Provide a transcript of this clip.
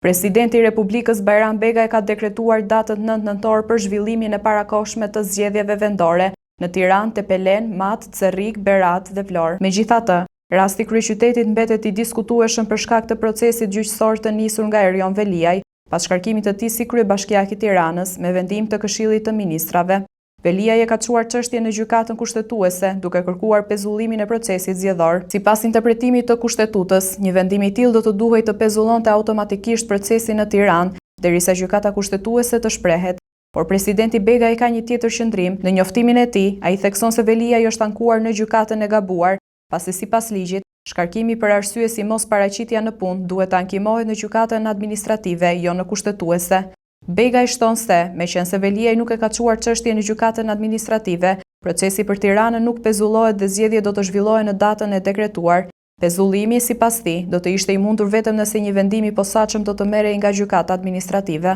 Presidenti i Republikës Bajram Begaj ka dekretuar datën 9 nëntor për zhvillimin e parakohshme të zgjedhjeve vendore në Tiranë, Tepelen, Mat, Cerrik, Berat dhe Vlorë. Megjithatë, rasti kryeqytetit mbetet i diskutueshëm për shkak të procesit gjyqësor të nisur nga Erion Veliaj, pas shkarkimit të tij si kryebashkiak i Tiranës me vendim të Këshillit të Ministrave. Veliaj e ka çuar çështjen në gjykatën kushtetuese, duke kërkuar pezullimin e procesit zgjedhor. Sipas interpretimit të kushtetues, një vendim i tillë do të duhej të pezullonte automatikisht procesin në Tiranë, derisa gjykata kushtetuese të shprehet. Por presidenti Begaj ka një tjetër qëndrim. Në njoftimin e tij, ai thekson se Veliaj është ankuar në gjykatën e gabuar, pasi sipas ligjit, shkarkimi për arsye si mos paraqitja në punë duhet të ankimohet në gjykatën administrative, jo në kushtetuese. Begaj shton se, meqense Veliaj nuk e ka çuar çështjen në gjykatën administrative, procesi për Tiranën nuk pezullohet dhe zgjedhjet do të zhvillohen në datën e dekretuar. Pezullimi, sipas tij, do të ishte i mundur vetëm nëse një vendim i posaçëm do të merrej nga gjykata administrative.